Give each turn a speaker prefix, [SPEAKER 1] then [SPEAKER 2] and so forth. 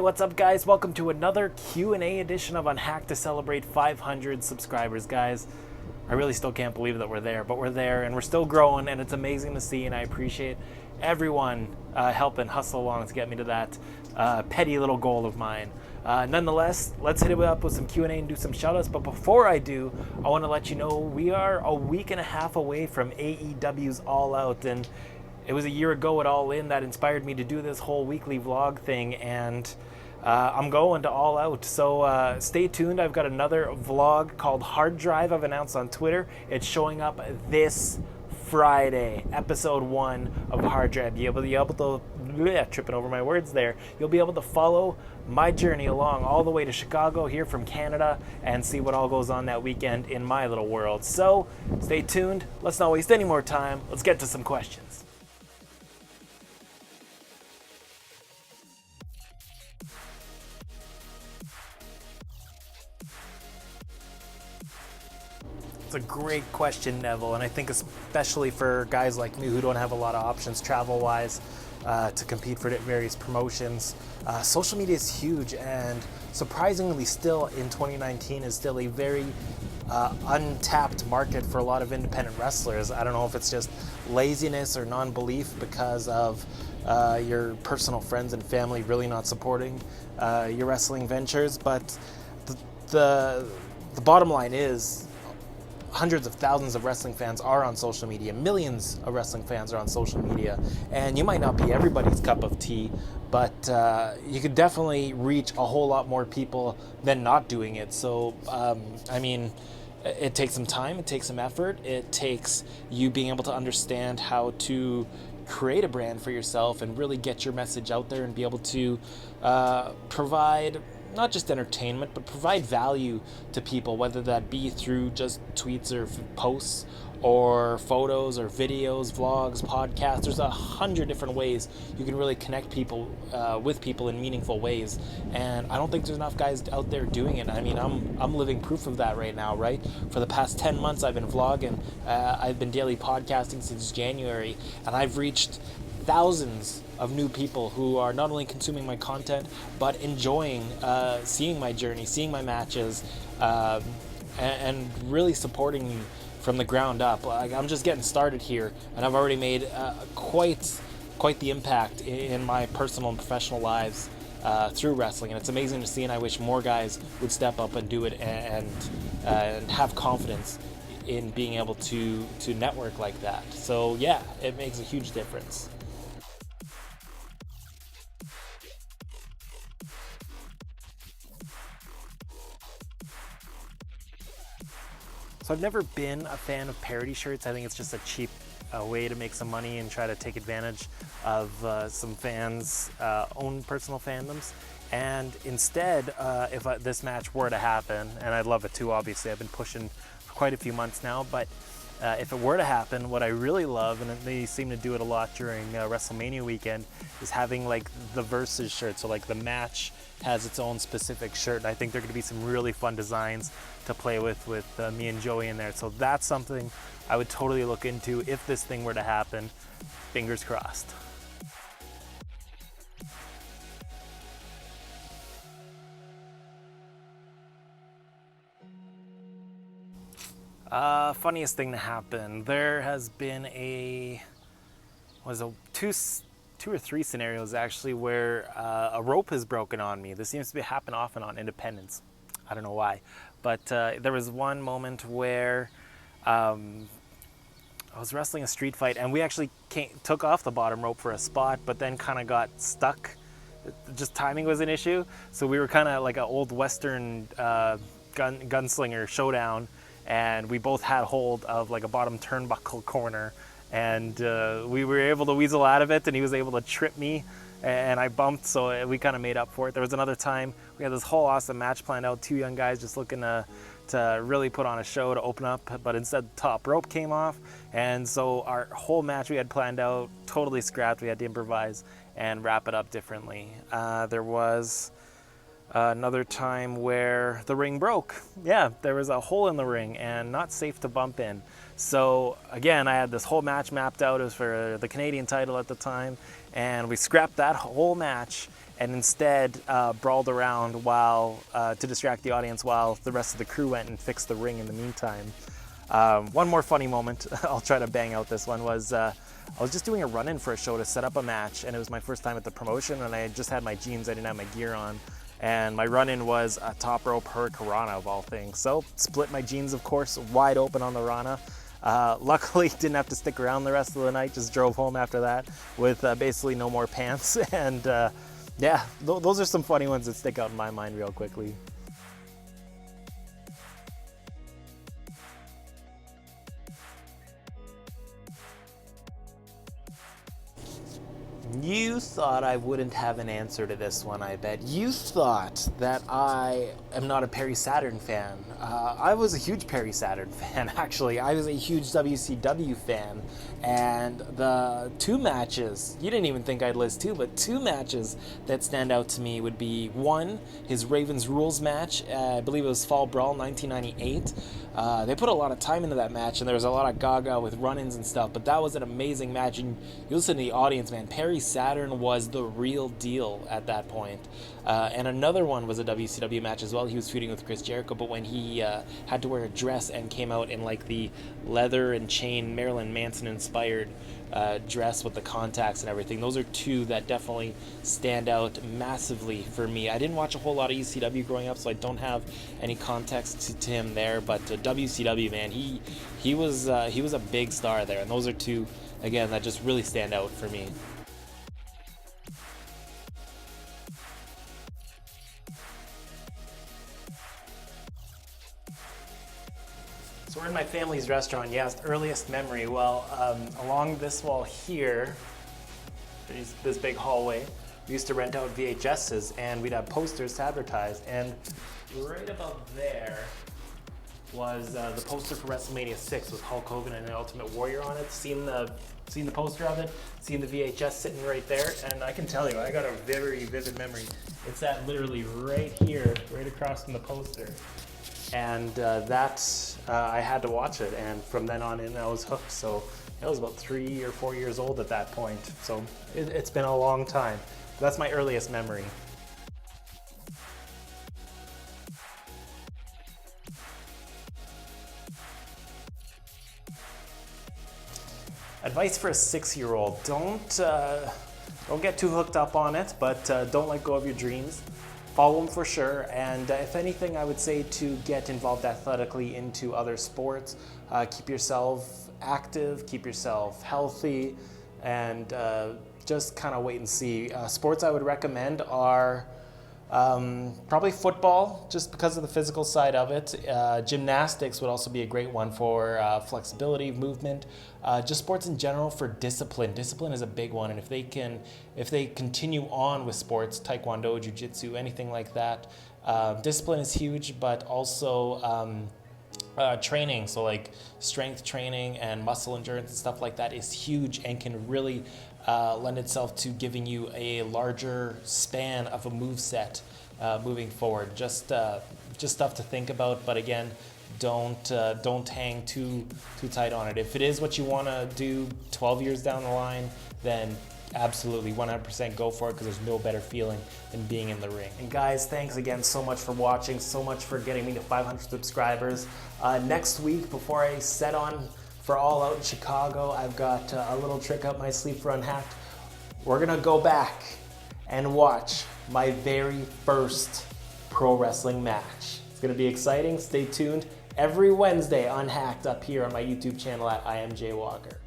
[SPEAKER 1] what's up guys? Welcome to another Q&A edition of Unhack'd to celebrate 500 subscribers, guys. I really still can't believe that we're there, but we're there and we're still growing, and it's amazing to see, and I appreciate everyone helping hustle along to get me to that petty little goal of mine. Nonetheless, let's hit it up with some Q&A and do some shoutouts, but before I do, I want to let you know we are a week and a half away from AEW's All Out, and it was a year ago at All In that inspired me to do this whole weekly vlog thing, and I'm going to All Out. So stay tuned. I've got another vlog called Hard Drive I've announced on Twitter. It's showing up this Friday, episode 1 of Hard Drive. You'll be able to, tripping over my words there, you'll be able to follow my journey along all the way to Chicago here from Canada and see what all goes on that weekend in my little world. So stay tuned. Let's not waste any more time. Let's get to some questions. It's a great question, Neville, and I think especially for guys like me who don't have a lot of options travel-wise to compete for various promotions. Social media is huge, and surprisingly still in 2019 is still a very untapped market for a lot of independent wrestlers. I don't know if it's just laziness or non-belief because of your personal friends and family really not supporting your wrestling ventures, but the bottom line is hundreds of thousands of wrestling fans are on social media. Millions of wrestling fans are on social media, and you might not be everybody's cup of tea, but you could definitely reach a whole lot more people than not doing it. So I mean, it takes some time, it takes some effort, it takes you being able to understand how to create a brand for yourself and really get your message out there and be able to provide not just entertainment, but provide value to people, whether that be through just tweets or posts or photos or videos, vlogs, podcasts. There's 100 different ways you can really connect people with people in meaningful ways, and I don't think there's enough guys out there doing it. I mean, I'm living proof of that right now, right? For the past 10 months I've been vlogging, I've been daily podcasting since January, and I've reached thousands of new people who are not only consuming my content but enjoying seeing my journey, seeing my matches, and really supporting me from the ground up. I'm just getting started here, and I've already made quite the impact in my personal and professional lives through wrestling, and it's amazing to see, and I wish more guys would step up and do it and have confidence in being able to network like that. So yeah, it makes a huge difference. So I've never been a fan of parody shirts. I think it's just a cheap way to make some money and try to take advantage of some fans' own personal fandoms. And instead, if this match were to happen, and I'd love it too, obviously, I've been pushing for quite a few months now, but if it were to happen, what I really love, and they seem to do it a lot during WrestleMania weekend, is having like the versus shirt. So like the match has its own specific shirt, and I think there are going to be some really fun designs to play with me and Joey in there. So that's something I would totally look into if this thing were to happen. Fingers crossed. Funniest thing to happen. There has been two or three scenarios actually where a rope has broken on me. This seems to happen often on Independence. I don't know why, but there was one moment where I was wrestling a street fight, and we actually took off the bottom rope for a spot, but then kind of got stuck. Just timing was an issue, so we were kind of like an old Western gunslinger showdown, and we both had hold of like a bottom turnbuckle corner, and we were able to weasel out of it, and he was able to trip me, and I bumped, so we kind of made up for it. There was another time we had this whole awesome match planned out, two young guys just looking to really put on a show to open up, but instead the top rope came off, and so our whole match we had planned out totally scrapped. We had to improvise and wrap it up differently. There was Another time where the ring broke. Yeah, there was a hole in the ring and not safe to bump in. So again, I had this whole match mapped out. It was for the Canadian title at the time, and we scrapped that whole match and instead brawled around while to distract the audience while the rest of the crew went and fixed the ring in the meantime. One more funny moment, I'll try to bang out this one, was I was just doing a run-in for a show to set up a match, and it was my first time at the promotion, and I just had my jeans, I didn't have my gear on, and my run-in was a top rope hurricanrana of all things. So split my jeans, of course, wide open on the Rana. Luckily, didn't have to stick around the rest of the night, just drove home after that with basically no more pants, and yeah, those are some funny ones that stick out in my mind real quickly. You thought I wouldn't have an answer to this one, I bet. You thought that I am not a Perry Saturn fan. I was a huge Perry Saturn fan, actually. I was a huge WCW fan. And the two matches, you didn't even think I'd list two, but two matches that stand out to me would be, one, his Ravens Rules match. I believe it was Fall Brawl 1998. They put a lot of time into that match, and there was a lot of gaga with run-ins and stuff, but that was an amazing match. And you listen to the audience, man, Perry Saturn was the real deal at that point. And another one was a WCW match as well. He was feuding with Chris Jericho, but when he had to wear a dress and came out in like the leather and chain Marilyn Manson inspired dress with the contacts and everything, those are two that definitely stand out massively for me. I didn't watch a whole lot of ECW growing up, so I don't have any context to him there, but WCW, man, he was a big star there, and those are two, again, that just really stand out for me. So we're in my family's restaurant. Yes, earliest memory. Well, along this wall here, there's this big hallway. We used to rent out VHSs, and we'd have posters to advertise. And right about there was the poster for WrestleMania 6 with Hulk Hogan and the Ultimate Warrior on it. Seen the poster of it, seen the VHS sitting right there, and I can tell you, I got a very vivid memory. It's at literally right here, right across from the poster. And I had to watch it, and from then on in I was hooked. So I was about 3 or 4 years old at that point, so it's been a long time. That's my earliest memory. Advice for a 6-year-old: don't get too hooked up on it, but don't let go of your dreams. Follow them for sure, and if anything, I would say to get involved athletically into other sports. Keep yourself active, keep yourself healthy, and just kind of wait and see. Sports I would recommend are probably football, just because of the physical side of it. Gymnastics would also be a great one for flexibility, movement. Just sports in general for discipline. Discipline is a big one, and if they continue on with sports, taekwondo, jiu-jitsu, anything like that, discipline is huge, but also training, so like strength training and muscle endurance and stuff like that is huge and can really lend itself to giving you a larger span of a move set moving forward. Just stuff to think about, but again, don't hang too tight on it. If it is what you want to do 12 years down the line, then absolutely 100% go for it, because there's no better feeling than being in the ring. And guys, thanks again so much for watching, so much for getting me to 500 subscribers. Next week, before I set on for All Out in Chicago, I've got a little trick up my sleeve for Unhack'd. We're gonna go back and watch my very first pro wrestling match. It's gonna be exciting. Stay tuned. Every Wednesday, Unhack'd up here on my YouTube channel at I am Jay Walker.